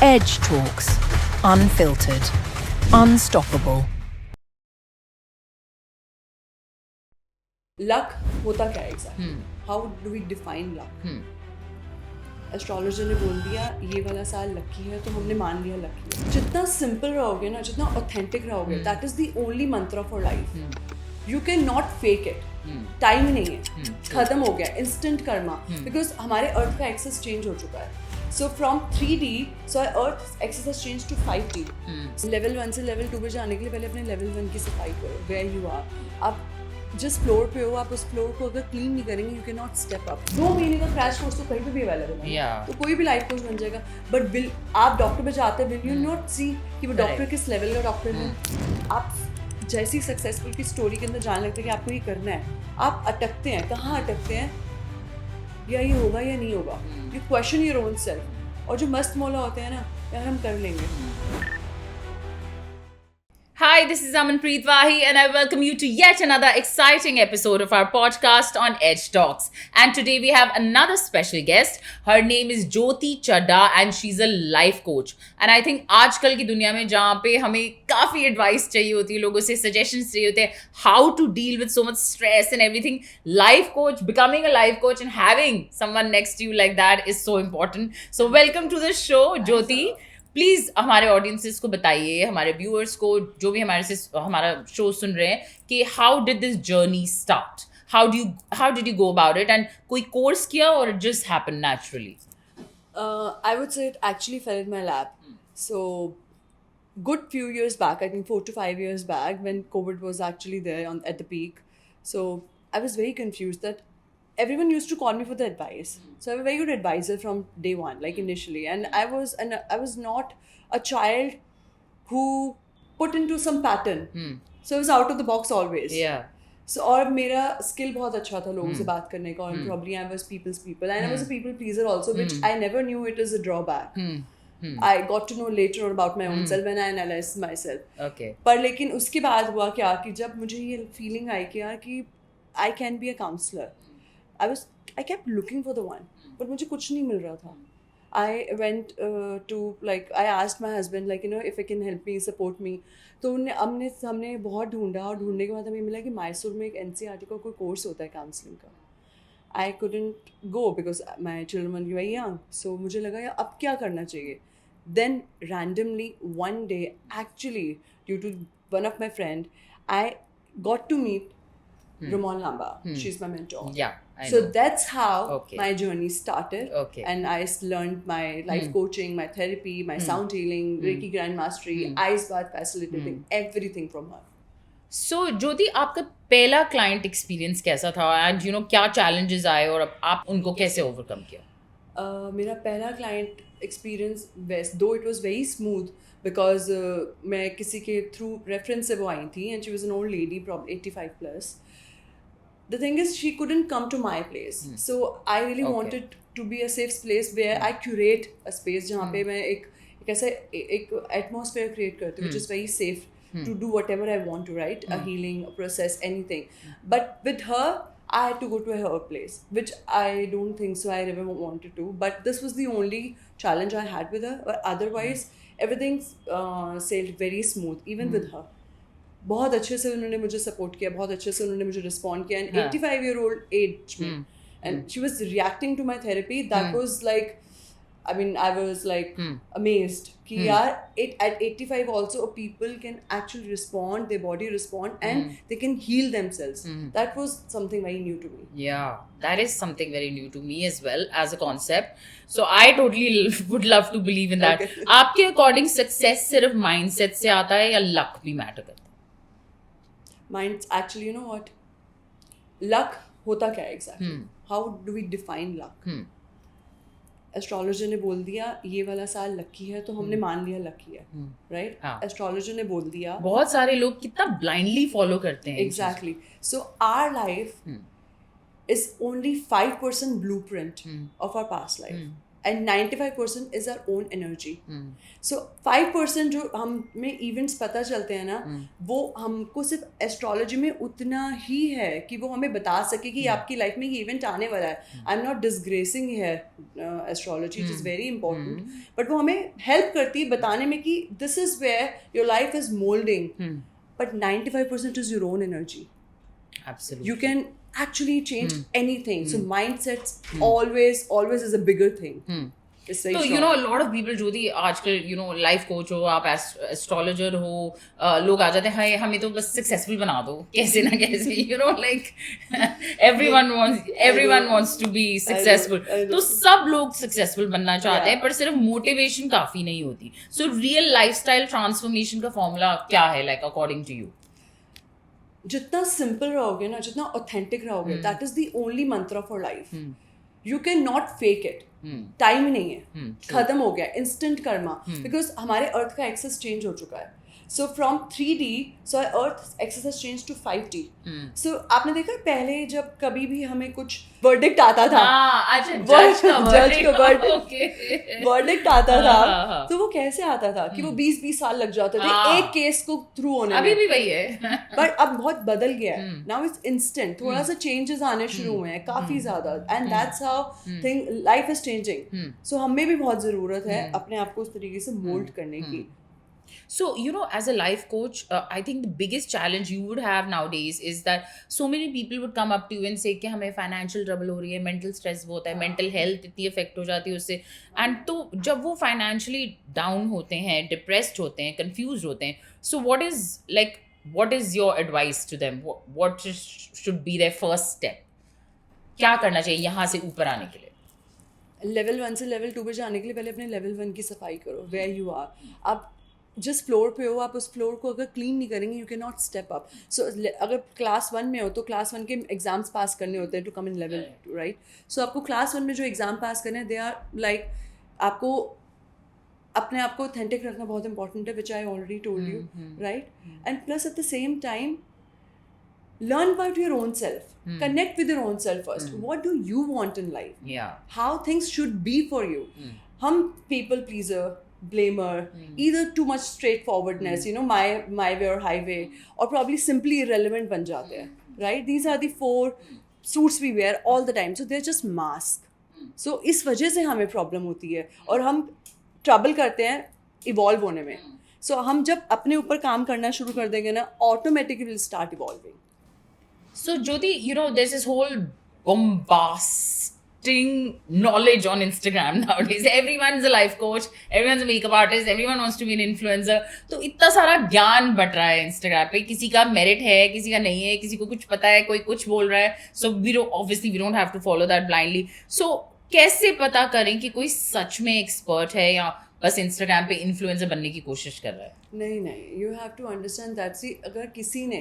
Edge Talks. Unfiltered. Unstoppable. Luck होता क्या है exactly? How do we define luck? Astrologer ने बोल दिया ये वाला साल लकी है तो हमने मान लिया लकी है. जितना सिंपल रहोगे ना, जितना ऑथेंटिक रहोगे, दैट इज द ओनली मंत्र for life. You can not fake it. Time नहीं है, खत्म हो गया इंस्टेंट कर्मा. बिकॉज हमारे अर्थ का एक्सेस चेंज हो चुका है. So from 3D, so Earth's axis has changed to 5D. Level 1 से लेवल 2 पे जाने के लिए पहले अपने लेवल 1 की सफाई करो. Where you are, आप जिस फ्लोर पे हो, आप उस फ्लोर को अगर क्लीन नहीं करेंगे, you can not step up. 2 महीने का क्रैश कोर्स तो कहीं पे भी अवेलेबल है. तो कोई भी लाइफ कोच बन जाएगा. बट विल आप डॉक्टर पे जाते हैं, विल यू नॉट सी कि वो डॉक्टर किस लेवल का डॉक्टर है. आप जैसी सक्सेसफुल की स्टोरी के अंदर जाने लगते हैं कि आपको ये करना है, आप अटकते हैं. कहाँ अटकते हैं? या ये होगा या नहीं होगा. You question your own self. और जो मस्त मौला होते हैं ना, यार हम कर लेंगे. Hi, this is Amanpreet Wahi and I welcome you to yet another exciting episode of our podcast on Edge Talks. And today we have another special guest. Her name is Jyoti Chadha and she's a life coach. And I think आजकल की दुनिया में जहाँ पे हमें काफ़ी advice चाहिए होती है, लोगों से suggestions चाहिए होते हैं, how to deal with so much stress and everything, life coach, becoming a life coach and having someone next to you like that is so important. So welcome to the show, Jyoti. Please हमारे audiences को बताइए, हमारे viewers को, जो भी हमारा show सुन रहे हैं, कि how did this journey start, how did you go about it, and कोई कोर्स किया और it just happen naturally? I would say it actually fell in my lap. So good few years back, I think 4 to 5 years back, when COVID was actually there at the peak. So I was very confused that everyone used to call me for the advice. So I was a very good advisor from day one, like initially. And I was not a child who put into some pattern. So I was out of the box always. Yeah. So और मेरा skill बहुत अच्छा था लोगों से बात करने का. And probably I was people's people. And I was a people pleaser also, which I never knew it is a drawback. I got to know later about my own self when I analyzed myself. Okay. पर लेकिन उसके बाद हुआ क्या कि जब मुझे ये feeling आई कि यार कि I can be a counselor. I kept looking for the one, but मुझे कुछ नहीं मिल रहा था. I went I asked my husband, if he can help me, support me. तो हमने बहुत ढूंढा और ढूंढने के बाद हमें मिला कि मैसूर में एक NCERT का कोई कोर्स होता है काउंसलिंग का. I couldn't go because my children were very young. So मुझे लगा यार अब क्या करना चाहिए. Then randomly one day, actually due to one of my friend, I got to meet Ramon Lamba. She's my mentor. Yeah, I So know. that's how Okay. my journey started. Okay. And I learned my life coaching, my therapy, my sound healing, Reiki Grand Mastery, ice bath facilitating, everything from her. So ज्योति, आपका पहला client experience कैसा था, and क्या challenges आए और आप उनको कैसे ओवरकम किया? मेरा पहला क्लाइंट एक्सपीरियंस दो it was very smooth because मैं किसी के थ्रू रेफरेंस से वो आई थी. And she was an old lady, probably 85 plus. The thing is, she couldn't come to my place. So I really wanted to be a safe place where I curate a space जहाँ पे मैं एक ऐसा एक atmosphere create करती हूँ which is very safe to do whatever I want to, right? A healing, a process, anything. But with her, I had to go to her place, which I don't think so I ever wanted to. But this was the only challenge I had with her. But otherwise, everything sailed very smooth, even with her. बहुत अच्छे से उन्होंने मुझे support किया, बहुत अच्छे से उन्होंने मुझे रिस्पॉन्ड किया. एंड 85-year-old एज में, and she was reacting to my therapy. That was like, I mean, I was like amazed कि यार at 85 also people can actually respond, their body respond and they can heal themselves. That was something very new to me. Yeah, that is something very new to me as well as a concept. So I totally would love to believe in that. Okay. आपके according success सिर्फ mindset से आता है या luck भी matter करता है? Mine's actually, you know what? Luck होता क्या है exactly? How do we define luck? Astrologer ने बोल दिया ये वाला साल लकी है तो हमने मान लिया लकी है, राइट? एस्ट्रोलॉजर ने बोल दिया. बहुत सारे लोग कितना ब्लाइंडली फॉलो करते हैं. Exactly. So our life is only 5% blueprint of our past life. and 95% is our own energy. So 5% जो हमें इवेंट्स पता चलते हैं ना, वो हमको सिर्फ एस्ट्रोलॉजी में उतना ही है कि वो हमें बता सके कि आपकी लाइफ में ये इवेंट आने वाला है. आई एम नॉट डिसग्रेसिंग है astrology, it is very important, but वो हमें हेल्प करती है बताने में कि this is where your life is molding. But 95% is your own energy. Absolutely. You can actually change anything. So mindsets always is a bigger thing. It's very तो strong. a lot of people जो आजकल life coach हो, आप astrologer हो, लोग आ जाते हैं, हाय हमें तो बस सक्सेसफुल बना दो कैसे ना कैसे, like everyone wants to be successful. तो सब लोग सक्सेसफुल बनना चाहते हैं, पर सिर्फ मोटिवेशन काफी नहीं होती. सो रियल लाइफस्टाइल ट्रांसफॉर्मेशन का फॉर्मूला क्या है, लाइक अकॉर्डिंग टू यू? जितना सिंपल रहोगे ना, जितना ऑथेंटिक रहोगे, दैट इज द ओनली मंत्र for life. You can not fake it. Time नहीं है, खत्म हो गया इंस्टेंट कर्मा, बिकॉज हमारे अर्थ का एक्सेस चेंज हो चुका है. So from 3D, so Earth axis has changed to 5D. So आपने देखा पहले जब कभी भी हमें कुछ verdict आता था, जज का verdict आता था, तो वो कैसे आता था कि वो 20-20 साल लग जाते थे एक केस को थ्रू होने में. अभी भी वही है. बट अब बहुत बदल गया है. Now it's instant. थोड़ा सा चेंजेस आने शुरू हुए हैं, काफी ज्यादा, and that's how thing life is changing. So हमें भी बहुत जरूरत है अपने आप को उस तरीके से मोल्ड करने की. So, as a life coach, I think the biggest challenge you would have nowadays is that so many people would come up to you and say कि हमें financial trouble हो रही है, mental stress बहुत है, mental health इतनी affect हो जाती है उससे. And तो जब वो financially down होते हैं, depressed होते हैं, confused होते हैं, so what is your advice to them? What should be their first step? क्या करना चाहिए यहाँ से ऊपर आने के लिए? लेवल 1 से लेवल 2 पे जाने के लिए पहले अपने लेवल 1 की सफाई करो. वेयर यू आर, आप जिस फ्लोर पे हो, आप उस फ्लोर को अगर क्लीन नहीं करेंगे, you can not step up. So अगर क्लास 1 में हो तो क्लास 1 के एग्जाम्स पास करने होते हैं to come in level 2, right? So आपको क्लास 1 में जो एग्जाम पास करने हैं, दे आर लाइक, आपको अपने आप को ऑथेंटिक रखना बहुत इंपॉर्टेंट है, which I already told you, right? And plus at the same time learn about your own self. Connect with your own self first. What do you want in life? Yeah. How things should be for you. हम people pleaser, blamer, either too much straightforwardness, my way or highway, or probably simply irrelevant बन जाते हैं, right? These are the 4 suits we wear all the time. So they're just mask. So इस वजह से हमें problem होती है और हम ट्रबल करते हैं इवॉल्व होने में. So हम जब अपने ऊपर काम करना शुरू कर देंगे ना, automatically will start evolving. So Jyoti, there's this whole bombasting knowledge on Instagram nowadays. Everyone's a life coach, everyone's a makeup artist, everyone wants to be an influencer. तो इतना सारा ज्ञान बट रहा है Instagram पे. किसी का मेरिट है, किसी का नहीं है, किसी को कुछ पता है, कोई कुछ बोल रहा है. So obviously we don't have to follow that blindly. So कैसे पता करें कि कोई सच में एक्सपर्ट है या बस इंस्टाग्राम पे इन्फ्लुएंसर बनने की कोशिश कर रहा है? नहीं, you have to understand that. See, अगर किसी ने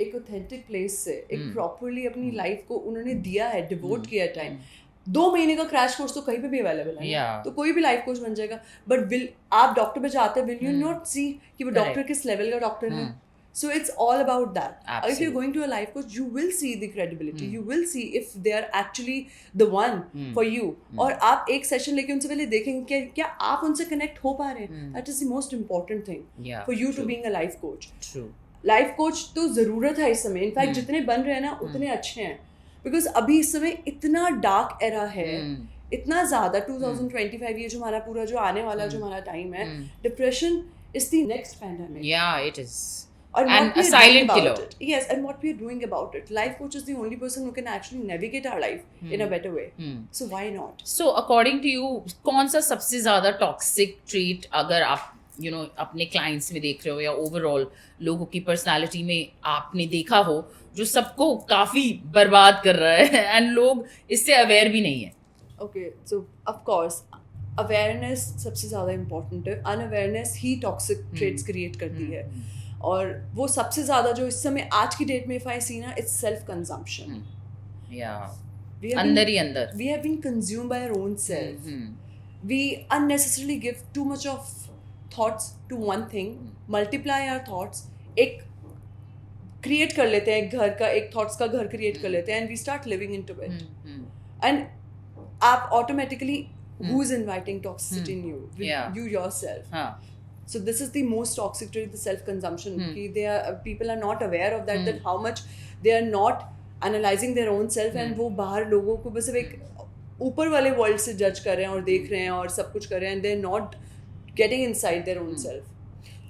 एक ऑथेंटिक प्लेस से एक प्रॉपरली अपनी लाइफ को उन्होंने दिया है, डिवोट किया टाइम, 2 महीने का क्रैश कोर्स तो कहीं पे भी अवेलेबल है. तो कोई भी लाइफ कोच बन जाएगा. बट आप डॉक्टर पे जाते हैं, विल यू नॉट सी कि वो डॉक्टर किस लेवल का डॉक्टर है? So it's all about that. Absolutely. If you're going to a life coach, you will see the credibility. You will see if they are actually the one for you. और आप एक session लेके उनसे पहले देखेंगे क्या आप उनसे कनेक्ट हो पा रहे हैं. That is the most important thing for you to being a life coach. True. Life coach तो ज़रूरत है इस समय. इनफैक्ट जितने बन रहे हैं ना, उतने अच्छे हैं. बिकॉज अभी इस समय इतना डार्क एरा है, इतना ज़्यादा 2025 ये जो हमारा पूरा जो आने वाला जो हमारा टाइम है, depression is the next pandemic. Yeah, it is. And a silent killer. Yes, and what we are doing about it. Life coach is the only person who can actually navigate our life in a better way. So why not? So according to you, कौन सा सबसे ज़्यादा toxic trait अगर आप अपने clients में देख रहे हो या overall लोगों की personality में आपने देखा हो जो सबको काफ़ी बर्बाद कर रहा है and लोग इससे aware भी नहीं है? Okay, so of course awareness सबसे ज़्यादा important है. Unawareness ही toxic traits create करती है. और वो सबसे ज़्यादा जो इस समय आज की डेट में इफ आई सी ना, इट्स सेल्फ कंजम्पशन. अंदर ही अंदर we have been consumed by our own self. We unnecessarily give too much of thoughts to one thing, multiply our thoughts. एक क्रिएट कर लेते हैं घर का, एक थॉट्स का घर क्रिएट कर लेते हैं, and we start living into it. And आप automatically who is inviting toxicity in you? Yeah. You yourself. हाँ. So this is the most toxic trait, the self-consumption. कि they are people are not aware of that that how much they are not analyzing their own self and वो बाहर लोगों को बस एक ऊपर वाले वर्ल्ड से जज कर रहे हैं और देख रहे हैं और सब कुछ कर रहे हैं and they're not getting inside their own self.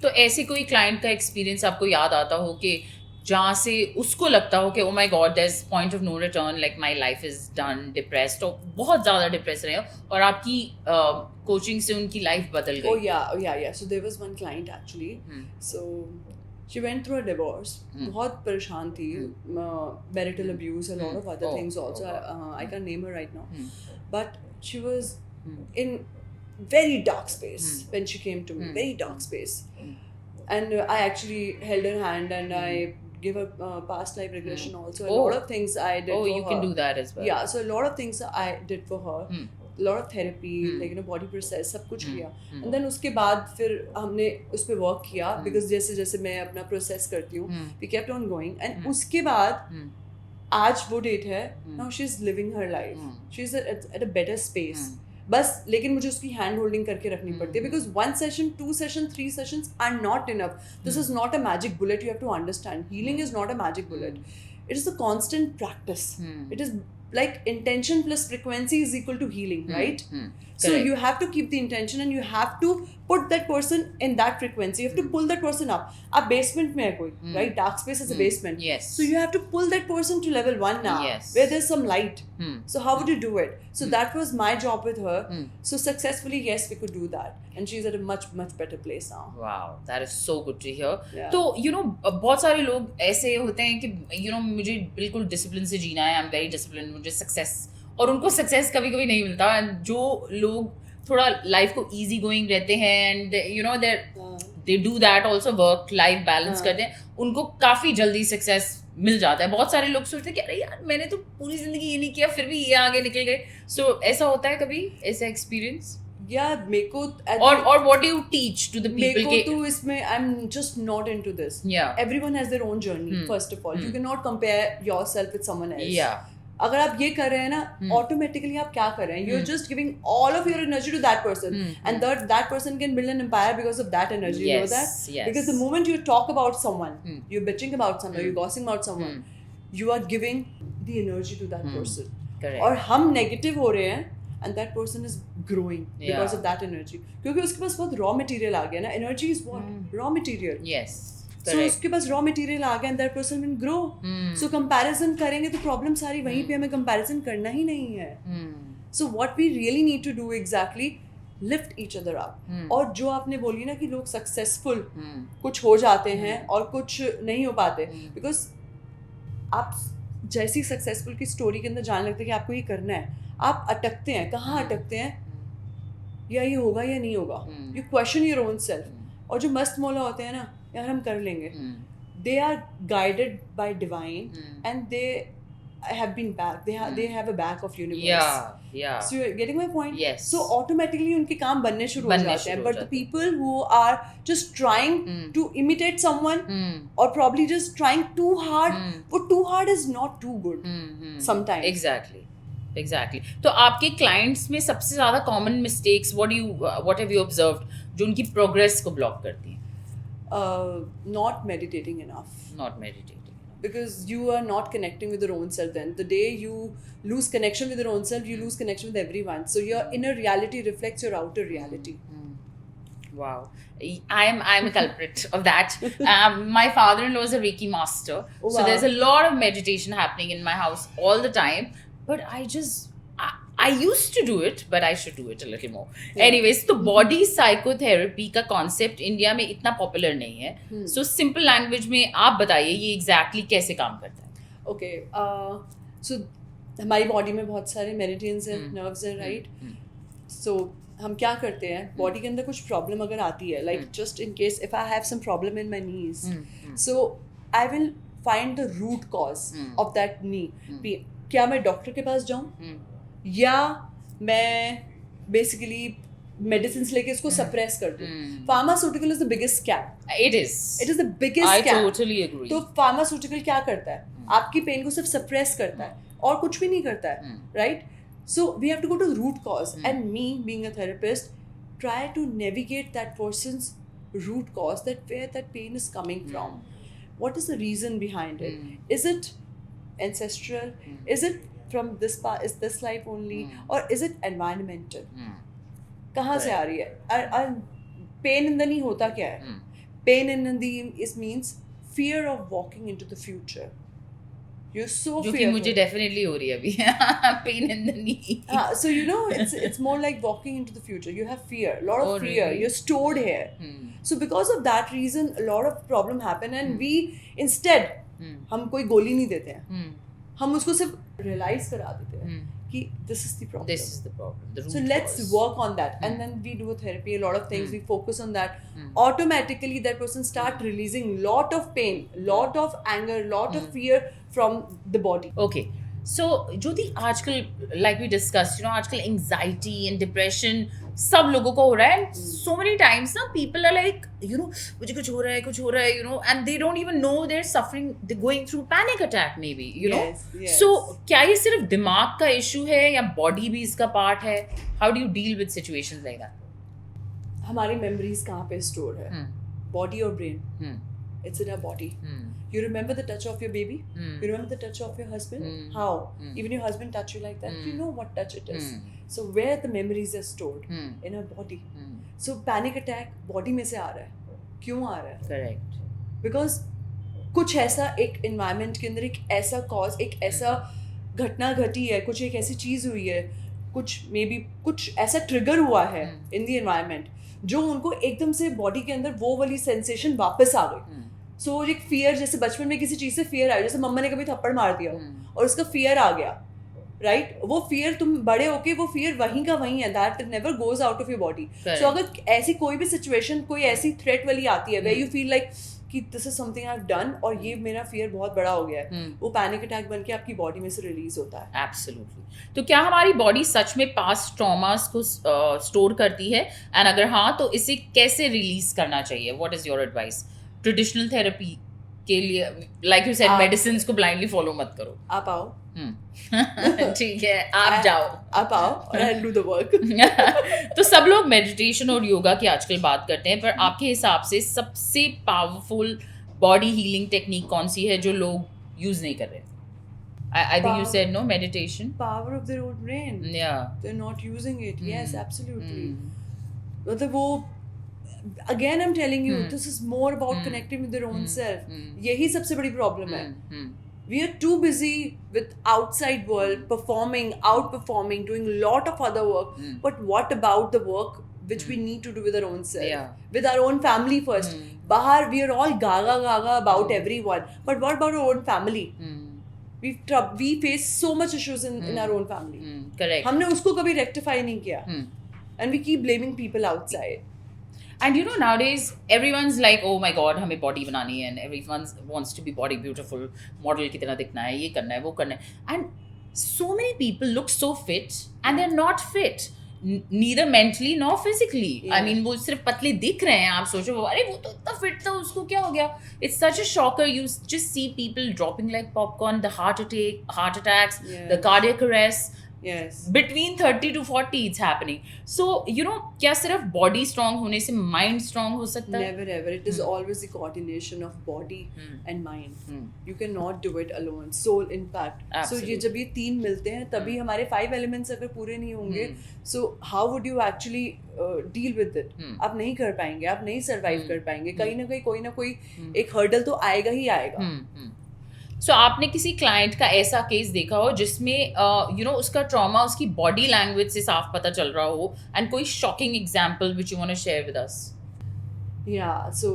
तो ऐसे कोई क्लाइंट का एक्सपीरियंस आपको याद आता हो कि जहाँ से उसको लगता हो कि oh my God there is point of no return, like my life is done, depressed, और बहुत ज़्यादा डिप्रेस रहे हो और आपकी कोचिंग से उनकी लाइफ बदल गई? Oh yeah. So there was one client actually. So she went through a divorce. बहुत परेशान थी. Marital abuse, a lot of other things also. I can't name her right now. But she was in very dark space when she came to me. Very dark space. And I actually held her hand and I gave her past life regression also. A lot of things I did for her. Oh, you can do that as well. Yeah, so a lot of things I did for her. A lot of therapy, like body process, सब कुछ किया. And then उसके बाद फिर हमने उस पे work किया because जैसे जैसे मैं अपना process करती हूँ, we kept on going. And उसके बाद आज वो date है, now she's living her life. She's at a better space. बस लेकिन मुझे उसकी हैंड होल्डिंग करके रखनी पड़ती है because 1 session 2 session 3 sessions are not enough. This is not a magic bullet. You have to understand, healing is not a magic bullet. It is a constant practice. It is like intention plus frequency is equal to healing, right? So Correct. you have to keep the intention and you have to put that person in that frequency. You have to pull that person up. Ab basement mein hai koi, right? Dark space is a basement. Yes. So you have to pull that person to level 1 now, Yes. where there's some light. So how would you do it? So that was my job with her. So successfully, yes, we could do that. And she's at a much, much better place now. Wow, that is so good to hear. Yeah. तो बहुत सारे लोग ऐसे होते हैं कि मुझे बिल्कुल डिसिप्लिन से जीना है, आई एम वेरी डिसिप्लिन, मुझे सक्सेस, और उनको सक्सेस कभी कभी नहीं मिलता. जो लोग थोड़ा लाइफ को इजी गोइंग रहते हैं and they do that also, work life balance करते हैं, उनको काफ़ी जल्दी सक्सेस मिल जाता है. बहुत सारे लोग सोचते हैं कि अरे यार मैंने तो पूरी ज़िंदगी ये नहीं किया फिर भी ये आगे निकल गए. सो ऐसा होता है कभी, ऐसा एक्सपीरियंस? Yeah, मेरे को और what do you teach to the मेरे people को के? तो इसमें I'm just not into this. Yeah. Everyone has their own journey. First of all, you cannot compare yourself with someone else. Yeah. अगर आप ये कर रहे हैं ना, ऑटोमेटिकली आप क्या कर रहे हैं? You're just giving all of your energy to that person, and that person can build an empire because of that energy. You know Yes, that? yes. Because the moment you talk about someone, you're bitching about someone, you're gossiping about someone, you are giving the energy to that person. Correct. और हम negative हो रहे हैं and that person is growing because Yeah. of that energy. क्योंकि उसके पास बहुत raw material आ गया ना. Energy is what? Raw material. Yes. So Correct. उसके पास raw material आ गया and that person will grow. So comparison करेंगे तो problem सारी वहीं पे, हमें comparison करना ही नहीं है. So what we really need to do exactly, lift each other up. और जो आपने बोली ना कि लोग successful कुछ हो जाते हैं और कुछ नहीं हो पाते, because आप जैसी सक्सेसफुल की स्टोरी के अंदर जानने लगते हैं कि आपको ये करना है, आप अटकते हैं. कहाँ अटकते हैं? या ये होगा या नहीं होगा. You question your own self. और जो मस्त मौला होते हैं ना, यार हम कर लेंगे, they are guided by divine and they have been back. They have a back of universe. Yeah. So you're getting my point? Yes. So automatically उनके काम बनने शुरू हो जाते हैं. But the people who are just trying to imitate someone or probably just trying too hard, वो too hard is not too good sometimes. Exactly. तो आपके clients में सबसे ज़्यादा common mistakes what have you observed जो उनकी progress को block करती हैं? Not meditating enough. Not meditating. Because you are not connecting with your own self then. The day you lose connection with your own self, you lose connection with everyone. So your inner reality reflects your outer reality. Wow. I'm a culprit of that. My father-in-law is a Reiki master. Oh, wow. So there's a lot of meditation happening in my house all the time. But I used to do it, but I should do it a little more. Yeah. Anyways, तो body psychotherapy का concept India में इतना popular नहीं है. So simple language में आप बताइए ये exactly कैसे काम करता है? Okay. So हमारी body में बहुत सारे meridians हैं, nerves हैं, right? So हम क्या करते हैं? Body के अंदर कुछ problem अगर आती है, like just in case if I have some problem in my knees, so I will find the root cause of that knee pain. क्या मैं डॉक्टर के पास जाऊँ? या मैं बेसिकली मेडिसिन लेके इसको सप्रेस कर दूं. Pharmaceutical is the biggest scam. It is. It is the biggest I scam. totally agree. तो फार्मास्यूटिकल क्या करता है? आपकी पेन को सिर्फ सप्रेस करता है और कुछ भी नहीं करता है, right? So we have to go to the root cause. And me, being a therapist, try to navigate that person's root cause, that where that pain is coming from. What is the reason behind it? Is it ancestral? Is it from this part? Is this life only? Or is it environmental? कहाँ से आ रही है? Pain in the knee होता क्या है? Pain in the knee means fear of walking into the future. You're so जो कि fearful. मुझे definitely हो रही है अभी pain in the knee. So you know, it's more like walking into the future. You have fear, a lot of Oh, fear. really? You're stored here. So because of that reason, a lot of problem happen, and we instead हम कोई गोली नहीं देते हैं. हम उसको सिर्फ realize करा देते हैं कि this is the problem. This is the problem. The root So let's cause. work on that, and then we do a therapy, a lot of things. We focus on that. Automatically, that person start releasing lot of pain, lot of anger, lot of fear from the body. Okay. So, Jyoti, आजकल like we discussed, आजकल anxiety and depression सब लोगों को हो रहा है. And so many times ना people are like, मुझे कुछ हो रहा है, and they don't even know they're suffering, they're going through panic attack maybe, Yes, yes. So, क्या ये सिर्फ दिमाग का issue है या body भी इसका part है? How do you deal with situations like that? हमारी memories कहाँ पे store है? Body or brain? It's in our body. You remember the touch of your baby? You remember the touch of your husband? How? Even your husband touch you like that? You know what touch it is. So where the memories are stored? In our body. So panic attack body में से आ रहा है. क्यों आ रहा है? Correct. Because कुछ ऐसा एक environment के अंदर एक ऐसा cause, एक ऐसा घटना घटी है, कुछ एक ऐसी चीज़ हुई है, कुछ maybe कुछ ऐसा trigger हुआ है in the environment जो उनको एकदम से body के अंदर वो वाली sensation वापस आ गई. सो एक फियर, जैसे बचपन में किसी चीज़ से फियर आया, जैसे मम्मा ने कभी थप्पड़ मार दिया और उसका फियर आ गया, राइट? वो फियर तुम बड़े होके वो फियर वहीं का वहीं है, that never goes out of your body. So अगर ऐसी कोई भी सिचुएशन, कोई ऐसी थ्रेट वाली आती है वेयर यू फील लाइक कि this is something I have done और ये मेरा फियर बहुत बड़ा हो गया है, वो पैनिक अटैक बन के आपकी बॉडी में से रिलीज होता है. एब्सोल्युटली. तो क्या हमारी बॉडी सच में पास्ट ट्रॉमास को स्टोर करती है? एंड अगर हाँ, तो इसे कैसे रिलीज करना चाहिए? What is your advice? Traditional therapy के लिए, लाइक यू सेड, मेडिसिन्स को ब्लाइंडली फॉलो मत करो. आप आओ. ठीक है, आप जाओ. आप आओ और I will do the work. तो सब लोग मेडिटेशन और योगा की आजकल बात करते हैं, पर आपके हिसाब से सबसे पावरफुल बॉडी हीलिंग टेक्निक कौन सी है जो लोग यूज नहीं कर रहे? I think you said no meditation. Power of their own brain. Yeah. They're not using it. Yes, absolutely. मतलब वो again I'm telling you, this is more about connecting with their own self. यही सबसे बड़ी problem है. We are too busy with outside world, performing, outperforming, doing a lot of other work. But what about the work which we need to do with our own self? Yeah. With our own family first. बाहर we are all gaga about everyone. But what about our own family? We face so much issues in our own family. Correct. हमने उसको कभी rectify नहीं किया. And we keep blaming people outside. And nowadays everyone's like, oh my god, हमें body बनानी है, and everyone wants to be body beautiful, model की तरह दिखना है, ये करना है, वो करना है. And so many people look so fit and they're not fit, neither mentally nor physically. Yeah. I mean, वो सिर्फ पतले दिख रहे हैं. आप सोचो, अरे वो तो इतना fit था, उसको क्या हो गया? It's such a shocker. You just see people dropping like popcorn, the heart attacks, the cardiac arrest. Yes. Between 30 to 40 it's happening. So, क्या सिर्फ body strong होने से mind strong हो सकता है? Never ever. It is always the coordination of body and mind. You cannot do it alone. Soul, impact. Absolutely. So, जब ये तीन मिलते हैं तभी हमारे 5 elements अगर पूरे नहीं होंगे, so how would you actually deal with it? आप नहीं कर पाएंगे, आप नहीं survive कर पाएंगे. कहीं ना कोई एक hurdle तो आएगा ही आएगा. So, आपने किसी क्लाइंट का ऐसा केस देखा हो जिसमें उसका ट्रॉमा उसकी बॉडी लैंग्वेज से साफ पता चल रहा हो, एंड कोई shocking example which you want to share with us? Yeah, so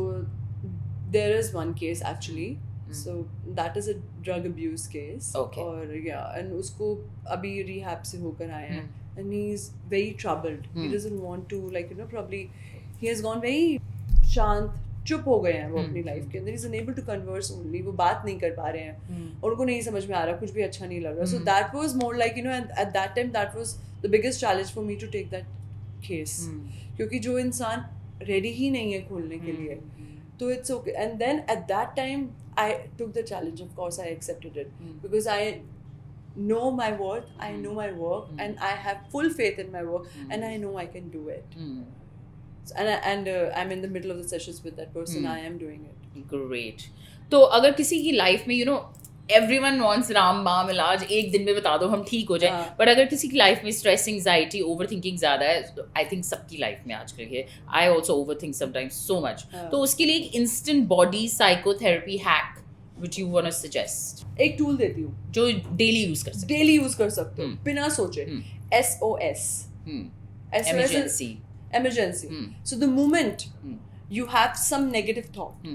there is one case actually. So that is a drug abuse case. Okay. और and उसको अभी rehab से होकर आए हैं, and he is very troubled. He doesn't want to probably he has gone very शांत, चुप हो गए हैं वो अपनी लाइफ के अंदर. Is unable to converse only, वो बात नहीं कर पा रहे हैं और उनको नहीं समझ में आ रहा, कुछ भी अच्छा नहीं लग रहा. So that was more like at that time that was the biggest challenge for me to take that case, क्योंकि जो इंसान रेडी ही नहीं है खोलने के लिए, तो it's okay. And then at that time I took the challenge. Of course I accepted it because know my worth, I know my work, and I have full faith in my work, and I know I can do it. And I'm in the middle of the sessions with that person. I am doing it. Great. तो अगर किसी की life में everyone wants रामबाण इलाज एक दिन में बता दो हम ठीक हो जाए, बट अगर किसी की लाइफ में स्ट्रेस, एंजाइटी, ओवर थिंकिंग ज़्यादा है, आई थिंक सबकी लाइफ में आजकल है, I also over think sometimes so much, तो उसके लिए एक instant body psychotherapy hack which you want to suggest? एक टूल देती हूँ जो डेली यूज कर सकते हो बिना सोचे. SOS. Emergency. So the moment you have some negative thought,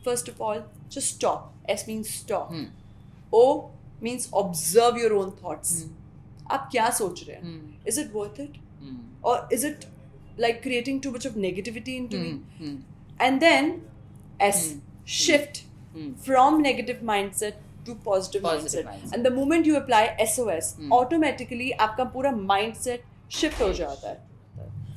first of all, just stop. S means stop. O means observe your own thoughts. आप क्या सोच रहे हैं? Is it worth it? Or is it like creating too much of negativity into me? And then S, shift from negative mindset to positive mindset. And the moment you apply SOS, automatically आपका पूरा mindset shift हो जाता है.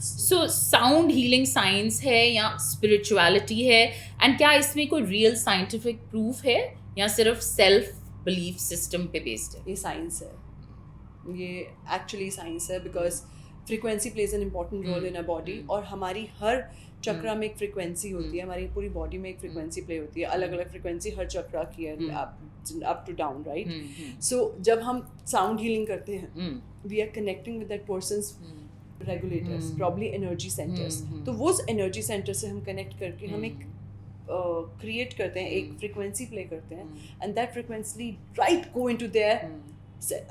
So sound healing science है या spirituality है, and क्या इसमें कोई real scientific proof है या सिर्फ self belief system पे based है? ये science है, ये actually science है, because frequency plays an important role in our body. और हमारी हर चक्रा में एक frequency होती है, हमारी पूरी body में एक frequency play होती है, अलग अलग frequency हर चक्रा की है, up to down, right? So जब हम sound healing करते हैं, we are connecting with that person's regulators, probably energy centers. तो वो energy center से हम connect करके हम एक create करते हैं, एक frequency play करते हैं, and that frequency right go into their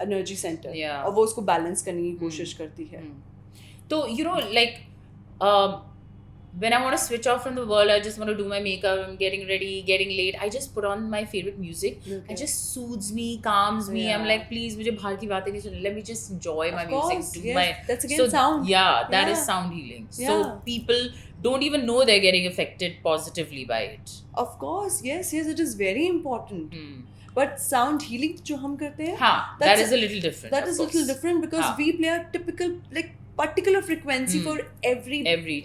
energy center. और वो उसको balance करने की कोशिश करती है. तो like when I want to switch off from the world, I just want to do my makeup, I'm getting ready, getting late, I just put on my favorite music. It just soothes me, calms me. I'm like, please मुझे बाहर की बातें नहीं सुननी, let me just enjoy my music. That's again sound. Yeah, that is sound healing. So people don't even know they're getting affected positively by it. Of course, yes, it is very important. But sound healing जो हम करते हैं, that is a little different. That is a little different because we play a typical like particular frequency for every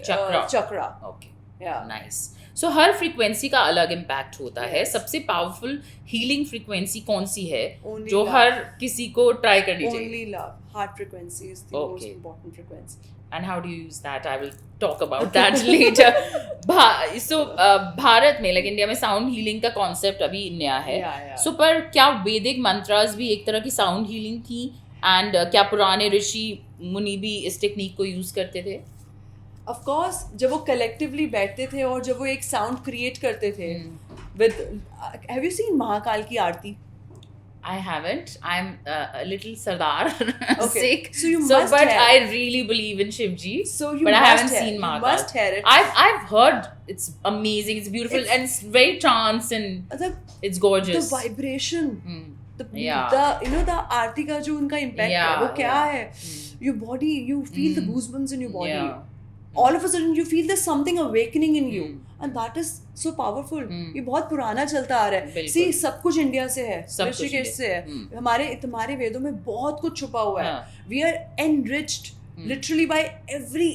chakra. Okay. Yeah. Nice. So her frequency का अलग impact होता है. सबसे powerful healing frequency कौन सी है जो हर किसी को try करनी चाहिए? Only love. Heart frequency is the most important frequency. And how do you use that? I will talk about that later. So Bharat में like इंडिया में sound healing का concept अभी नया है. So पर क्या वैदिक mantras भी एक तरह की sound healing थी? And क्या पुराने ऋषि मुनि भी इस टेक्निक को यूज करते थे? Of course, जब वो collectively बैठते थे और जब वो एक sound create करते थे with have you seen Mahakal की आरती? I haven't. I'm a little Sardar sick. So you must but hear. I really believe in Shivji. So you but must I haven't hear. seen Mahakal. You must hear it. I've heard it's amazing. It's beautiful and it's very trance and it's gorgeous. The vibration. The the आरती का जो उनका impact है वो क्या है? Your body, you feel the goosebumps in your body. All of a sudden you feel there's something awakening in you, and that is so powerful. ये बहुत पुराना चलता आ रहा है. See, सब कुछ इंडिया से है, ऋषिकेश से है. हमारे वेदों में बहुत कुछ छुपा हुआ है. We are enriched literally by every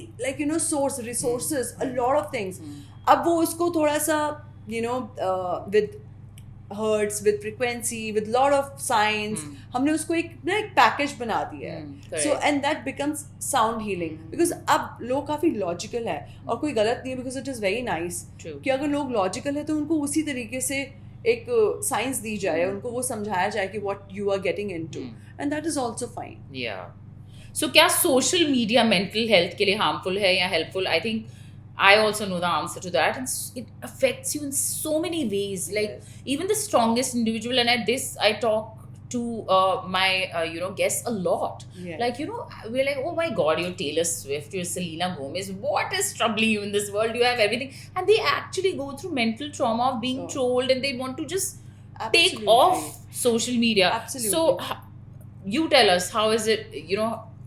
source, resources, a lot of things. अब वो उसको थोड़ा सा with hertz, with frequency, with lot of science, हमने उसको एक पैकेज बना दिया है. So and that becomes sound healing because अब लोग काफी logical है और कोई गलत नहीं है because it is very nice. कि अगर लोग logical है तो उनको उसी तरीके से एक साइंस दी जाए, उनको वो समझाया जाए कि what you are getting into, and that is also fine. Yeah. So क्या social media mental health के लिए harmful है या helpful? I think I also know the answer to that, and it affects you in so many ways. Like even the strongest individual, and at this I talk to my guests a lot. Like we're like, oh my God, you're Taylor Swift, you're Selena Gomez. What is troubling you in this world? You have everything, and they actually go through mental trauma of being trolled, and they want to just take off social media. Absolutely. So you tell us, how is it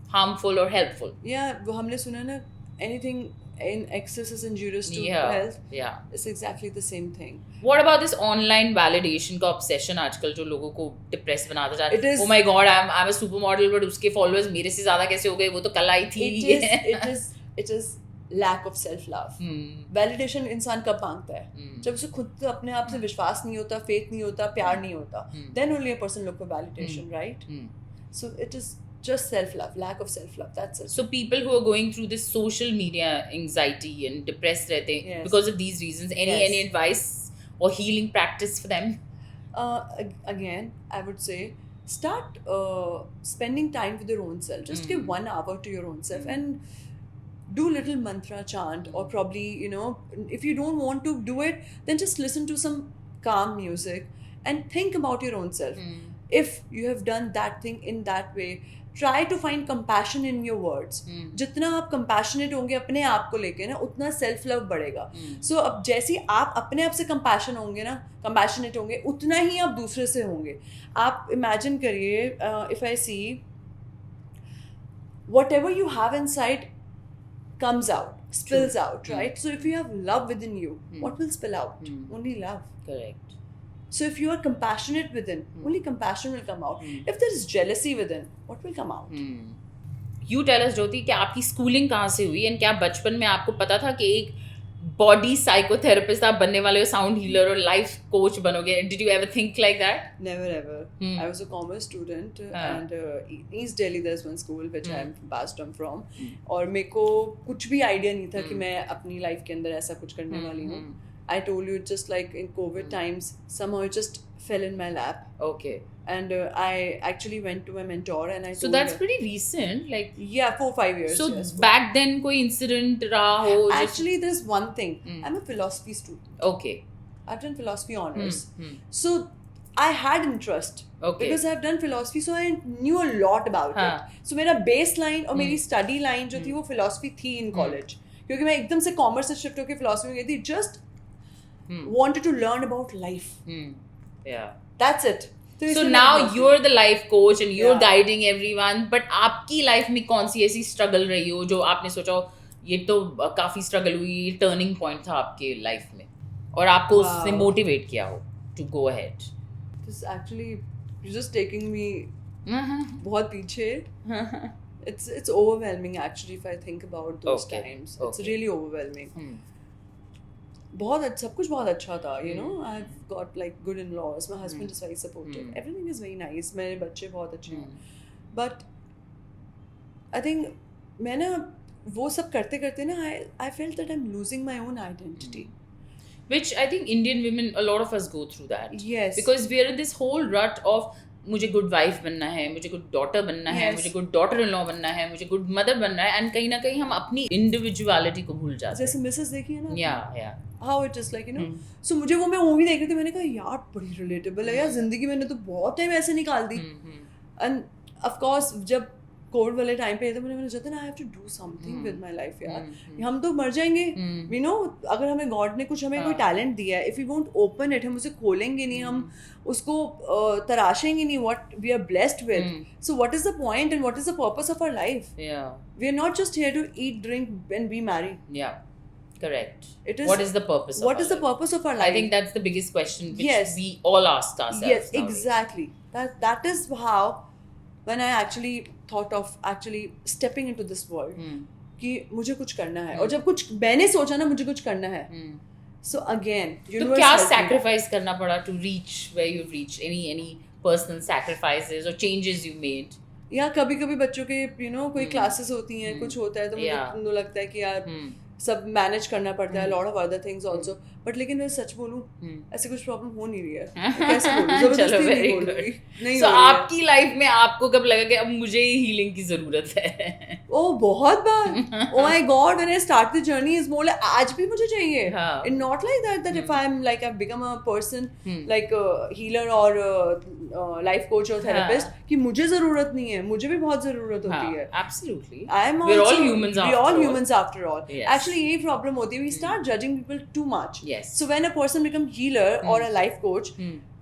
harmful or helpful? Yeah, वो हमने सुना ना, anything in excess is injurious to health. Yeah, it's exactly the same thing. What about this online validation का obsession आजकल जो लोगों को depressed बनाता जा रहा है? Oh my God, I'm a supermodel, but उसके followers मेरे से ज़्यादा कैसे हो गए? वो तो कल आई थी. It is lack of self love. Validation इंसान कब मांगता है? जब उसे खुद अपने आप से विश्वास नहीं होता, faith नहीं होता, प्यार नहीं होता, then only a person look for validation, right? So it is just self-love, lack of self-love, that's it. So people who are going through this social media anxiety and depressed rehte Yes. because of these reasons, any advice or healing practice for them? Again, I would say start spending time with your own self. Just give 1 hour to your own self and do little mantra chant, or probably, if you don't want to do it, then just listen to some calm music and think about your own self. If you have done that thing in that way, try to find compassion in your words. जितना आप compassionate होंगे अपने आप को लेके ना, उतना self love बढ़ेगा. So अब जैसे आप अपने आप से compassionate होंगे, उतना ही आप दूसरे से होंगे. आप imagine करिए, if I see whatever you have inside comes out, spills out, right? So if you have love within you, what will spill out? Only love. Correct. So if you are compassionate within, only compassion will come out. If there is jealousy within, what will come out? You tell us, Jyoti, कि आपकी schooling कहाँ से हुई, and क्या बचपन में आपको पता था कि एक body psychotherapist आप बनने वाले हो, sound healer और life coach बनोगे? Did you ever think like that? Never ever. I was a commerce student and in East Delhi there's one school which I'm passed on from. और मेरे को कुछ भी idea नहीं था कि मैं अपनी life के अंदर ऐसा कुछ करने वाली हूँ. I told you, just like in COVID times, somehow it just fell in my lap. Okay. And I actually went to my mentor and I So told that's her, pretty recent, like. yeah, 4-5 years. So yes. back then कोई incident रहा हो? Actually, there's one thing. I'm a philosophy student. Okay. I've done philosophy honors. So I had interest. Okay. Because I've done philosophy, so I knew a lot about it. So मेरा baseline और मेरी study line जो थी वो philosophy थी in college. क्योंकि मैं एकदम से commerce से shift होके philosophy में गई थी. Just wanted to learn about life. Yeah. That's it. So now you're the life coach and you're guiding everyone. But आपकी life में कौन सी ऐसी struggle रही हो जो आपने सोचा हो ये तो काफी struggle हुई, ये turning point था आपके life में और आपको उसने motivate किया हो to go ahead? This actually, you're just taking me बहुत पीछे. It's overwhelming actually if I think about those times. It's really overwhelming. बहुत सब कुछ बहुत अच्छा था, I've got like good in-laws, my husband is very supportive, everything is very nice, मेरे बच्चे बहुत अच्छे हैं, but I think मैं ना वो सब करते करते ना I felt that I'm losing my own identity. Which I think Indian women, a lot of us go through that. Yes. Because we are in this whole rut of मुझे good wife बनना है, मुझे good daughter बनना है, मुझे good daughter-in-law बनना है, मुझे good mother बनना है, and कहीं ना कहीं हम अपनी individuality को भूल जाते हैं. जैसे मिसेस देखी है ना? Yeah. How it is like, So मुझे वो मैं मूवी देख रही थी, मैंने कहा यार बड़ी relatable है यार, जिंदगी मैंने तो बहुत टाइम ऐसे निकाल दी. And of course जब कोविड वाले टाइम पे मैंने सोचा ना, I have to do something with my life यार. हम तो मर जाएंगे, अगर हमें गॉड ने कुछ हमें कोई टैलेंट दिया है, if we won't open it, हम उसे खोलेंगे नहीं, हम उसको तराशेंगे नहीं, what we are blessed with. So what is the point and what is the purpose of our life? We are not just here to eat, drink and be merry. Correct. It is. What is the purpose of what is the purpose of our life? I think that's the biggest question which we all ask ourselves. Yes, exactly. That is how, when I actually thought of actually stepping into this world, कि मुझे कुछ करना है, और जब कुछ मैंने सोचा ना मुझे कुछ करना है, so again, तो क्या sacrifice करना पड़ा to reach where you've reached? Any personal sacrifices or changes you made? या कभी बच्चों के कोई क्लासेस होती हैं, कुछ होता है, तो मुझे लगता है कि यार सब मैनेज करना पड़ता है, lot of other things also. But लेकिन मैं सच बोलूं, ऐसे कुछ प्रॉब्लम हो नहीं रही है. कैसे बोलूं, जबरदस्ती नहीं बोल रही. नहीं. So आपकी लाइफ में आपको कब लगा कि अब मुझे हीलिंग की जरूरत है? ओह बहुत बार. Oh my God, when I start the journey is more like आज भी मुझे चाहिए. And not like that if I'm like I've become a person like a healer or life coach or therapist, कि मुझे जरूरत नहीं है, मुझे भी बहुत जरूरत होती है. Absolutely. We're all humans after all. We're all humans after all. Yes. यही प्रॉब्लम होती है, we start judging people too much. Yes. So when a person becomes healer or a life coach,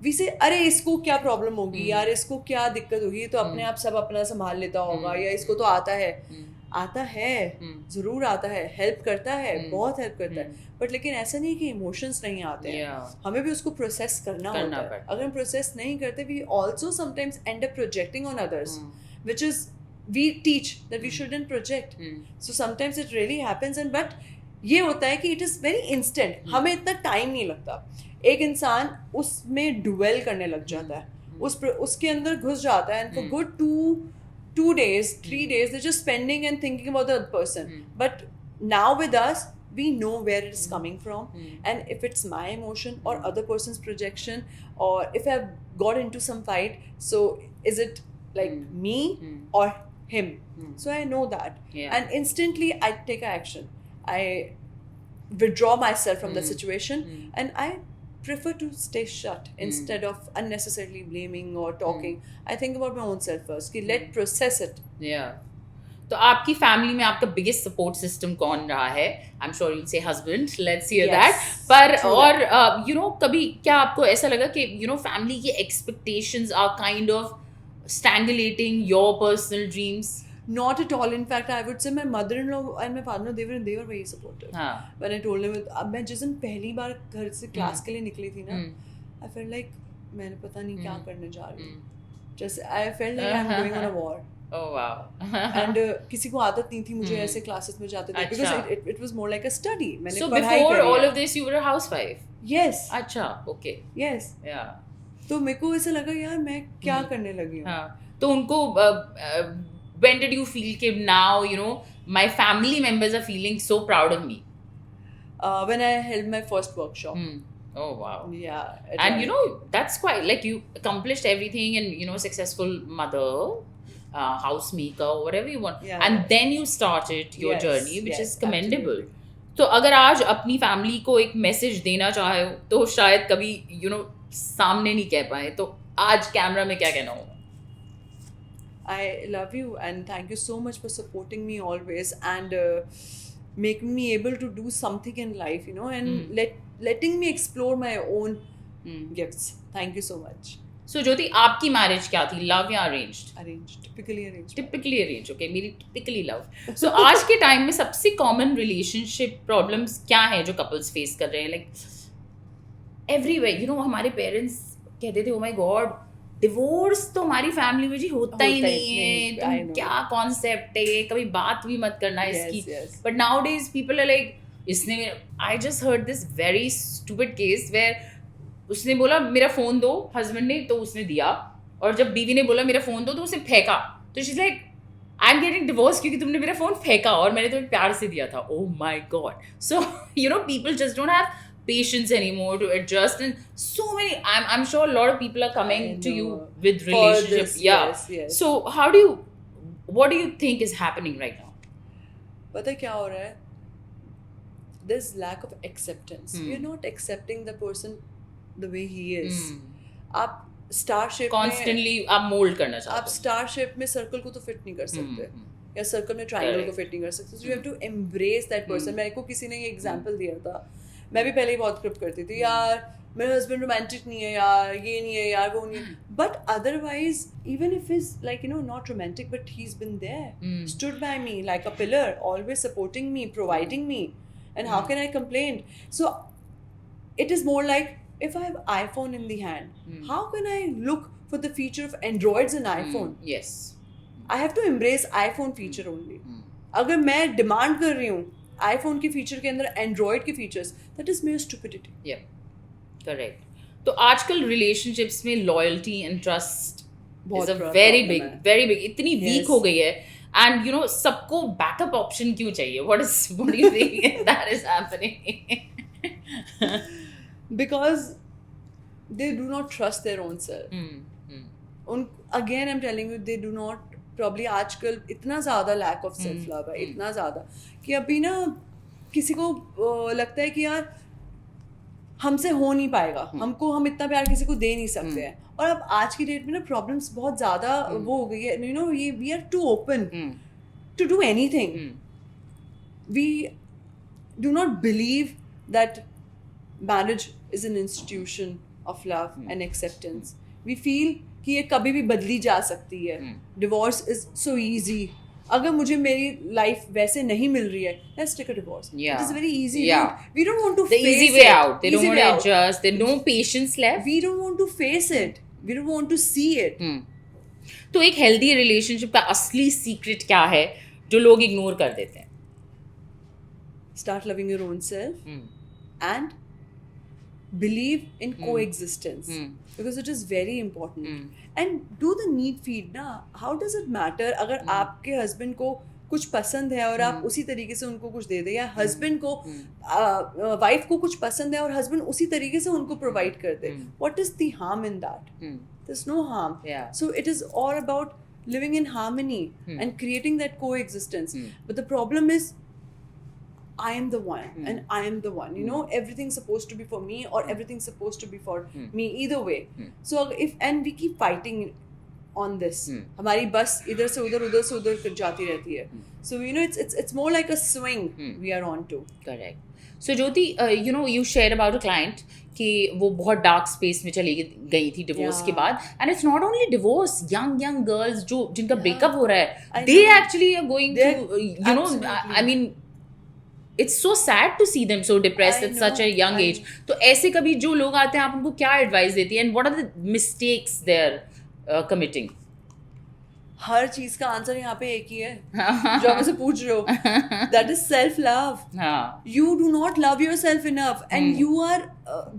we say अरे इसको क्या problem होगी यार, इसको क्या दिक्कत होगी, तो अपने आप सब अपना संभाल लेता होगा, या इसको तो आता है, जरूर आता है, हेल्प करता है, बहुत हेल्प करता है. बट लेकिन ऐसा नहीं कि इमोशंस नहीं आते हैं, हमें भी उसको प्रोसेस करना होता है. अगर हम प्रोसेस नहीं करते, we also sometimes end up projecting on others, which is we teach that we shouldn't project. So sometimes it really happens, and but ये होता है कि it is very instant. हमें इतना टाइम नहीं लगता. एक इंसान उसमें ड्वेल करने लग जाता है, उसके अंदर घुस जाता है, and for good 2 days, 3 days, they're just spending and thinking about the other person. But now with us, we know where it's coming from, and if it's my emotion or other person's projection, or if I've got into some fight, so is it like me or him? So I know that, and instantly I take action. I withdraw myself from the situation, and I prefer to stay shut instead of unnecessarily blaming or talking. I think about my own self first. Ki let process it. Yeah. तो आपकी family में आपका biggest support system कौन रहा है? I am sure you से husband, let's hear that. पर और यू नो कभी क्या आपको ऐसा लगा कि यू नो फैमिली की expectations are kind of strangulating your personal dreams? Not at all. In fact, I would say my mother-in-law and my father, they were very supportive. When I told them, अब मैं जिस दिन पहली बार घर से class के लिए निकली थी ना, I felt like मैंने पता नहीं क्या करने जा रही हूँ. Just I felt like I'm going on a war. Oh wow. And किसी को आदत नहीं थी मुझे ऐसे क्लासेस में जाते थे, because it was more like a study. मैंने So पढ़ाई before करी all है. of this you were a housewife? Yes. अच्छा, okay. Yes. Yeah. तो मेरे को ऐसा लगा यार मैं क्या करने लगी हूँ. हाँ. तो उनको when did you feel कि now you know my family members are feeling so proud of me? When I held my first workshop. Oh wow. Yeah. And you know that's quite like you accomplished everything and you know successful mother, housemaker, whatever you want. Yeah. And then you started your journey, which is commendable. Absolutely. तो अगर आज अपनी family को एक message देना चाहे तो शायद कभी you know सामने नहीं कह पाए, तो आज कैमरा में क्या कहना होगा? I love you and thank you so much for supporting me always and making me able to do something in life, you know, and letting me explore my own gifts. Thank you so much. So ज्योति, आपकी marriage क्या थी, love या arranged? Arranged, typically arranged. Typically arrange, okay. मेरी typically love. सो आज के time में सबसे common relationship problems क्या हैं जो कपल्स फेस कर रहे हैं? लाइक एवरीवेयर, यू नो हमारे पेरेंट्स कहते थे, ओ माय गॉड, डिवोर्स तो हमारी फैमिली में जी होता ही नहीं है, तुम क्या कॉन्सेप्ट है, कभी बात भी मत करना इसकी. But nowadays people are like, इसने, I just heard this very stupid case where उसने बोला मेरा फ़ोन दो, हस्बैंड ने, तो उसने दिया, और जब बीवी ने बोला मेरा फ़ोन दो तो उसने फेंका. तो she is like, I am getting divorce क्योंकि तुमने मेरा फ़ोन फेंका और मैंने तुम्हें प्यार से दिया था. Oh my God. So you know people just don't have patience anymore to adjust, and so many I'm sure a lot of people are coming to you with relationship. Yes. So what do you think is happening right now? पता है क्या हो रहा है? There's lack of acceptance. You're not accepting the person the way he is. आप starship constantly आप mold करना चाहते हो. आप starship में circle को तो fit नहीं कर सकते, या सर्कल में ट्रायंगल को फिट नहीं कर सकते. So you have to embrace that person. मेरे को किसी ने ये एग्जांपल दिया था, मैं भी पहले ही बहुत क्रिप करती थी, यार मेरा हस्बैंड रोमांटिक नहीं है यार, ये नहीं है यार, वो नहीं है. But otherwise even if is like you know not romantic but he is been there, stood by me like a pillar, always supporting me, providing me, and how can I complain? So it is more like if I have iPhone in the hand, how can I look for the feature of Androids in iPhone? Yes. I have to embrace iPhone feature only. अगर मैं demand कर रही हूँ iPhone के feature के अंदर Android के features, that is mere stupidity. Yeah, correct. तो आजकल relationships में loyalty and trust is a very big, इतनी weak हो गई है. And you know सबको backup option क्यों चाहिए? What do you think that is happening? Because they do not trust their own self. Again, I'm telling you, they do not. Probably आजकल इतना ज़्यादा lack of self love है, इतना ज़्यादा कि अभी ना किसी को लगता है कि यार हमसे हो नहीं पाएगा, हम इतना प्यार किसी को दे नहीं सकते हैं. और अब आज की डेट में ना प्रॉब्लम्स बहुत ज़्यादा वो हो गई है. यू नो ये we are too open to do anything. We do not believe that marriage is an institution of love and acceptance. We feel कि ये कभी भी बदली जा सकती है. Divorce is so easy. अगर मुझे मेरी life वैसे नहीं मिल रही है, let's take a divorce. It is very easy. We don't want to face it. The easy way out. They don't want to adjust. There's no patience left. We don't want to face it. We don't want to see it. तो एक healthy relationship का असली secret क्या है जो लोग ignore कर देते हैं? Start loving your own self and believe in coexistence because it is very important. And do the need feed ना. How does it matter अगर आपके husband को कुछ पसंद है और आप उसी तरीके से उनको कुछ दे दे, या husband को wife को कुछ पसंद है और husband उसी तरीके से उनको provide कर दे? What is the harm in that? There's no harm. So it is all about living in harmony and creating that coexistence. But the problem is, I am the one and I am the one. You know, everything's supposed to be for me or everything's supposed to be for me. Either way. So and we keep fighting on this. हमारी बस इधर से उधर जाती रहती है. So you know, it's more like a swing we are on to. Correct. So Jyoti, you know, you shared about a client कि वो बहुत डार्क स्पेस में चली गई थी डिवोर्स के बाद, and it's not only divorce, young girls जो जिनका ब्रेकअप हो रहा है, they actually are going to, you know, I mean it's so sad to see them so depressed at such a young age. तो ऐसे कभी जो लोग आते हैं, आप उनको क्या एडवाइस देती है, and what are the mistakes they're committing? हर चीज का आंसर यहाँ पे एक ही है जो आप मुझसे पूछ रहे हो. That is self-love. You do not love yourself enough and you are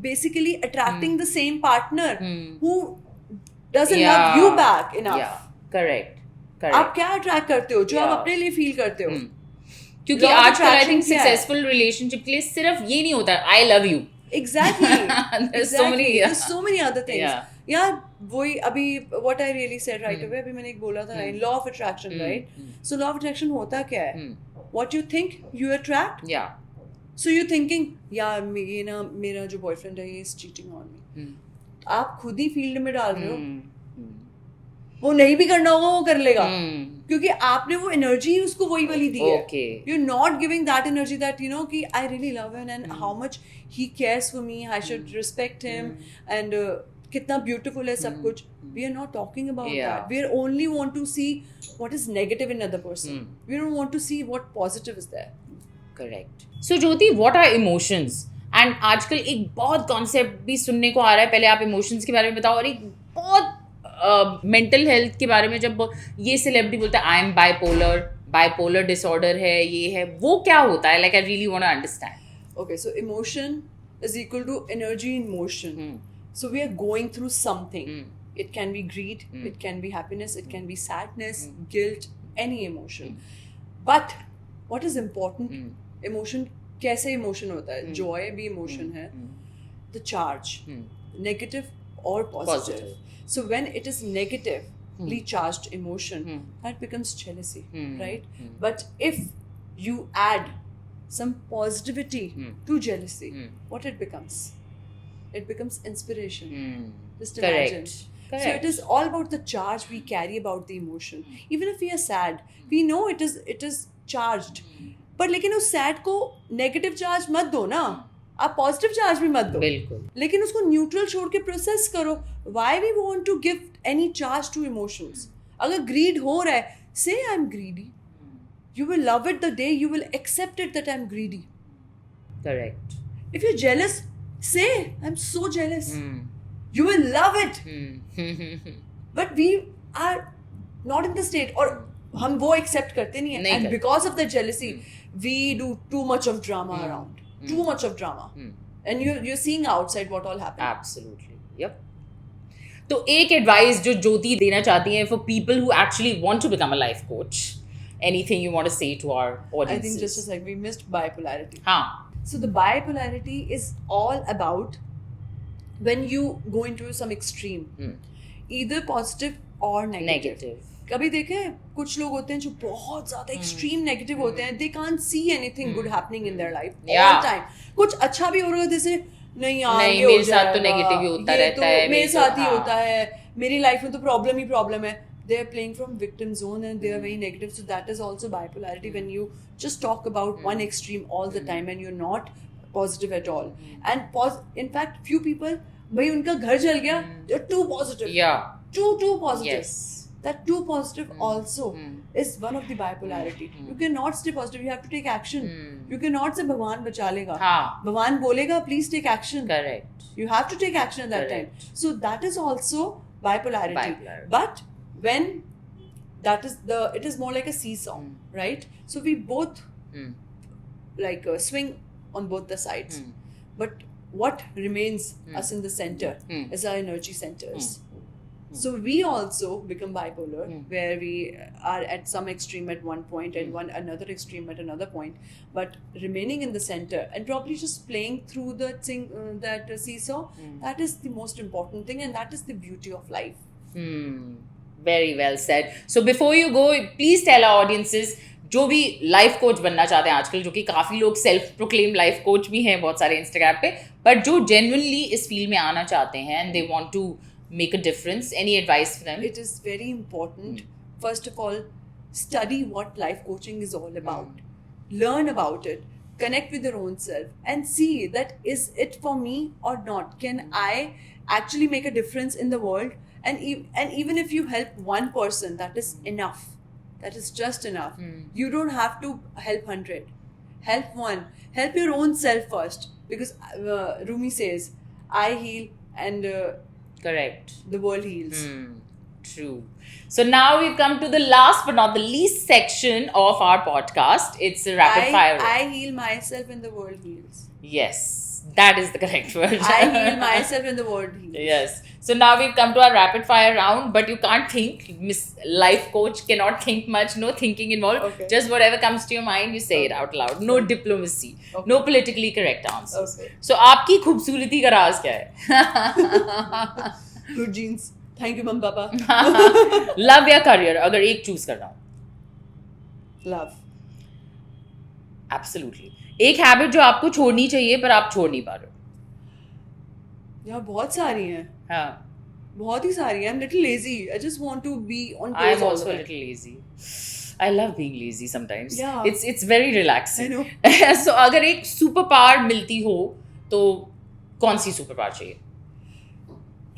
basically attracting the same partner who doesn't love you back enough. Correct. आप क्या अट्रैक्ट करते हो जो आप अपने लिए फील करते हो? क्योंकि आजकल आई थिंक सक्सेसफुल रिलेशनशिप के लिए सिर्फ ये नहीं होता I love you. Exactly. There's so many other things. यार वही अभी what I really said right away, अभी मैंने एक बोला था, law of attraction, right? So law of attraction होता क्या है? What you think you attract. So you're thinking, यार ये ना मेरा जो boyfriend है ये is cheating on me. आप खुद ही फील्ड में डाल रहे हो. वो नहीं भी करना होगा वो कर लेगा क्योंकि आपने वो एनर्जी उसको वही वाली दी है. You are not giving that energy that you know कि I really love him and how much he cares for me, I should respect him and कितना ब्यूटीफुल है सब कुछ. We are not talking about that. We are only want to see what is negative in other person. We don't want to see what positive is there. Correct. So Jyoti, what are emotions? And आजकल एक बहुत concept भी सुनने को आ रहा है, पहले आप इमोशंस के बारे में बताओ, और एक बहुत मेंटल हेल्थ के बारे में जब ये सेलिब्रिटी बोलता है आई एम बाइपोलर डिसऑर्डर है, ये है, वो क्या होता है? Like I really want to understand. Okay, so emotion is equal to energy in motion. So we are going through something. It can be greed, it can be happiness, it can be sadness, guilt, any emotion. But what is important? Emotion कैसे emotion होता है? Joy भी emotion है. The charge, negative or positive. So when it is negatively charged emotion, that becomes jealousy, right? But if you add some positivity to jealousy, what it becomes? It becomes inspiration. Just imagine. Correct. So it is all about the charge we carry about the emotion. Even if we are sad, we know it is charged. But लेकिन उस sad को negative charge मत दो ना. आप positive charge भी मत दो, बिल्कुल, लेकिन उसको न्यूट्रल छोड़ के प्रोसेस करो. Why we want to give any charge to emotions? अगर ग्रीड हो रहा है, say I am greedy. You will love it the day you will accept it that I am greedy. Correct. If you jealous, say I am so jealous. You will love it. But we are not in the state, और हम वो accept करते नहीं है. And because of the jealousy we do to much of drama around. Too much of drama. And you're seeing outside what all happened. Absolutely. Yep. तो एक advice जो ज्योति देना चाहती हैं for people who actually want to become a life coach, anything you want to say to our audiences? I think just a sec, we missed bipolarity. So the bipolarity is all about when you go into some extreme, either positive or negative. कभी देखे कुछ लोग होते हैं जो बहुत ज्यादा extreme negative होते हैं. They can't see anything good happening in their life all time. कुछ अच्छा भी हो रहा है, जैसे नहीं यार नहीं, मेरे साथ तो नेगेटिव ही होता रहता है, मेरे साथ ही होता है, मेरी लाइफ में तो प्रॉब्लम ही प्रॉब्लम है. They are playing from victim zone and they are very negative. So that is also bipolarity, when you just talk about one extreme all the time and you're not positive at all. And in fact, few people, भाई उनका घर जल गया, they're too positive. Too positive. Yes. That too positive also is one of the bipolarity. You cannot stay positive. You have to take action. You cannot say भगवान बचा लेगा. भगवान बोलेगा please take action. Correct. You have to take action at that time. So that is also bipolarity. But when it is more like a seesaw, right? So we both like swing on both the sides. But what remains us in the center is our energy centers. So we also become bipolar, where we are at some extreme at one point and another extreme at another point, but remaining in the center and probably just playing through the thing, that seesaw. That is the most important thing, and that is the beauty of life. Very well said. So before you go, please tell our audiences, जो भी life coach बनना चाहते हैं आजकल, जो कि काफ़ी लोग सेल्फ प्रोक्लेम लाइफ कोच भी हैं बहुत सारे इंस्टाग्राम पे, बट जो जेन्युइनली इस फील्ड में आना चाहते हैं and they want to make a difference, any advice for them? It is very important. First of all, study what life coaching is all about. Learn about it. Connect with your own self and see that is it for me or not. Can I actually make a difference in the world? And even if you help one person, that is enough. That is just enough. You don't have to help 100. Help one. Help your own self first. Because Rumi says, I heal and correct, the world heals. True. So now we've come to the last but not the least section of our podcast. It's a rapid fire. I heal myself and the world heals. Yes, that is the correct word. I heal myself and the world heals. Yes. So now we've come to our rapid fire round, but you can't think. Miss Life Coach cannot think much. No thinking involved. Okay. Just whatever comes to your mind, you say it out loud. No diplomacy. Okay. No politically correct answers. Okay. So आपकी खूबसूरती का राज क्या है? Good genes. Thank you, Mum Papa. Love या career, अगर एक choose करना हो? Love. Absolutely. एक हैबिट जो आपको छोड़नी चाहिए पर आप छोड़ नहीं पा रहे हो? यार बहुत सारी हैं. हाँ. बहुत ही सारी हैं. I'm little lazy. I just want to be on toes. I'm all also the a time. little lazy. I love being lazy sometimes. Yeah. It's very relaxing. I know. So अगर एक सुपर पावर मिलती हो तो कौन सी super power चाहिए?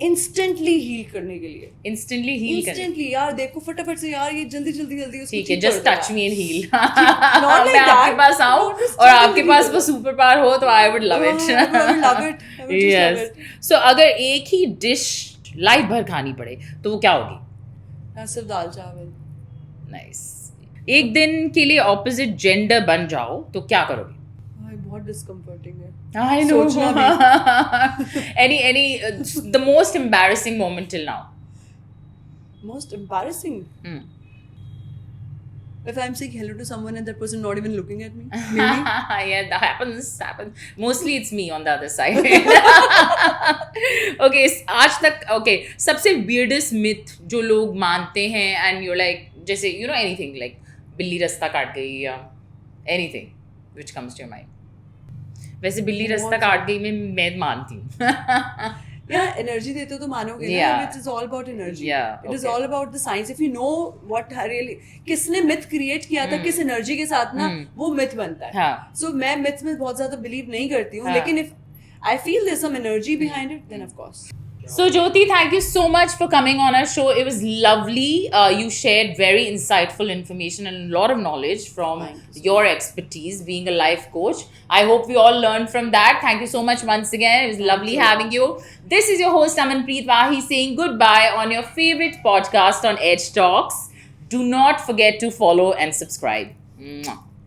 Instantly heal करने के लिए. Instantly heal करने. Instantly यार देखो फटाफट से यार ये जल्दी उसको ठीक है, ठीक just कर दो touch यार. me and heal. Not like मैं आपके that. पास आऊँ Not just और gently आपके पास heal. वो सुपर पावर हो तो I would love it. I would love it. I would just love Yes. it. So अगर एक ही डिश लाइफ भर खानी पड़े तो वो क्या होगी? हाँ, सिर्फ दाल चावल. Nice. एक दिन के लिए ऑपोजिट जेंडर बन जाओ तो क्या करोगे? हाँ, बहुत discomforting है. I know. सोचना any the most embarrassing moment till now? Most embarrassing. If I'm saying hello to someone and that person not even looking at me, maybe. Yeah, that happens. Mostly it's me on the other side. Okay, आज तक okay सबसे weirdest myth जो लोग मानते हैं and you're like जैसे you know anything like बिल्ली रास्ता काट गई या anything which comes to your mind. वैसे बिल्ली रास्ता काट गई मैं मानती हूँ. Yeah, energy देते हो तो मानोगे ना. Yeah. It is all about energy. Yeah, It is okay. all about the science. If you know what really किसने myth create किया था किस energy के साथ ना वो myth बनता है. हाँ. So मैं myth में बहुत ज़्यादा believe नहीं करती हूँ. हाँ. लेकिन if I feel there's some energy behind it, then of course. So Jyoti, thank you so much for coming on our show. It was lovely. You shared very insightful information and a lot of knowledge from your expertise being a life coach. I hope we all learned from that. Thank you so much once again. It was lovely having you. This is your host Amanpreet Wahi saying goodbye on your favorite podcast on Edge Talks. Do not forget to follow and subscribe. Mwah.